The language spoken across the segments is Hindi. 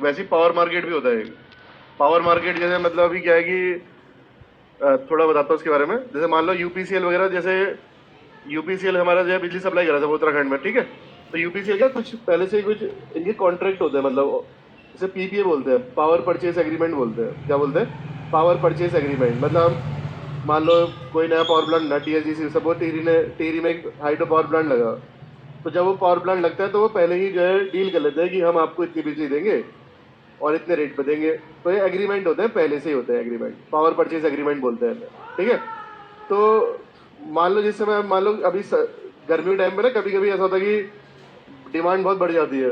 वैसे ही पावर मार्केट भी होता है एक। पावर मार्केट जैसे मतलब अभी क्या है कि थोड़ा बताता हूँ उसके बारे में। जैसे मान लो यूपीसीएल वगैरह, जैसे यूपीसीएल हमारा जो है बिजली सप्लाई कर रहा था वो उत्तराखंड में, ठीक है। तो यूपीसीएल का कुछ पहले से ही कुछ इनके कॉन्ट्रैक्ट होते हैं, मतलब जैसे पीपीए बोलते हैं, पावर परचेज एग्रीमेंट बोलते हैं। क्या बोलते हैं? Power purchase agreement. मतलब हम मान लो कोई नया पावर प्लांट ना, टीएचडीसी सपोज टिहरी में एक हाइड्रो पावर प्लांट लगा, तो जब वो पावर प्लांट लगता है तो वो पहले ही जो है डील कर लेते हैं कि हम आपको इतनी बिजली देंगे और इतने रेट पे देंगे। तो ये एग्रीमेंट होते हैं, पहले से ही होते हैं एग्रीमेंट, पावर परचेज एग्रीमेंट बोलते हैं इन्हें, ठीक है। तो मान लो जिस समय, मान लो अभी गर्मी के टाइम पे ना कभी कभी ऐसा होता है कि डिमांड बहुत बढ़ जाती है,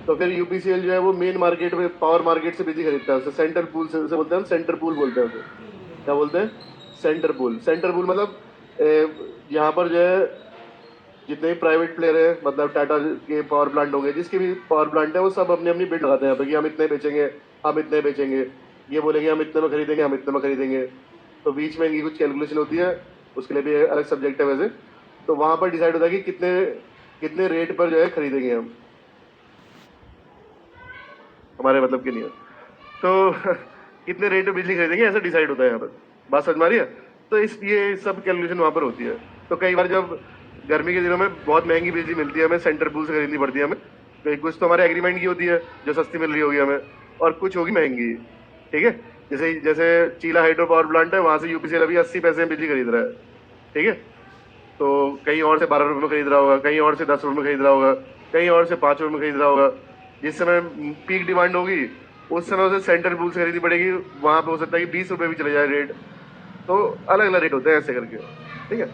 तो फिर यूपीसीएल जो है वो मेन मार्केट में पावर मार्केट से बिजली खरीदता है। उसे सेंटर पूल से उसे बोलते हैं, सेंटर पूल बोलते हैं उसे। क्या बोलते हैं? Centre pool. सेंटर पूल मतलब यहाँ पर जो है जितने भी प्राइवेट प्लेयर है, मतलब टाटा के पावर प्लांट होंगे, जिसके भी पावर प्लांट है, वो सब अपनी अपनी बिड लगाते हैं यहाँ पे कि हम इतने बेचेंगे, हम इतने बेचेंगे। ये बोलेंगे हम इतने में खरीदेंगे, हम इतने में खरीदेंगे। तो बीच में इनकी कुछ कैलकुलेशन होती है, उसके लिए भी अलग सब्जेक्ट है वैसे। तो वहां पर डिसाइड होता है कि कितने कितने रेट पर जो है खरीदेंगे हम, हमारे मतलब के लिए। तो कितने रेट पे बिजली खरीदेंगे ऐसा डिसाइड होता है यहाँ पर। बात समझ में आ रही है? तो इस ये सब कैलकुलेशन वहाँ पर होती है। तो कई बार जब गर्मी के दिनों में बहुत महंगी बिजली मिलती है हमें, सेंटर पूल से खरीदनी पड़ती है हमें। तो कुछ तो हमारे एग्रीमेंट की होती है जो सस्ती मिल रही होगी हमें, और कुछ होगी महंगी, ठीक है। जैसे जैसे चीला हाइड्रो पावर प्लांट है, वहां से यूपीसीएल अभी 80 पैसे में बिजली खरीद रहा है, ठीक है। तो कहीं और से 12 रुपये में खरीद रहा होगा, कहीं और से 10 रुपये में खरीद रहा होगा, कहीं और से 5 रुपये में खरीद रहा होगा। जिस समय पीक डिमांड होगी उस समय उसे सेंटर पूल से खरीदनी पड़ेगी, वहां पे हो सकता है कि 20 रुपये भी चले जाए रेट। तो अलग अलग रेट होते हैं ऐसे करके, ठीक है।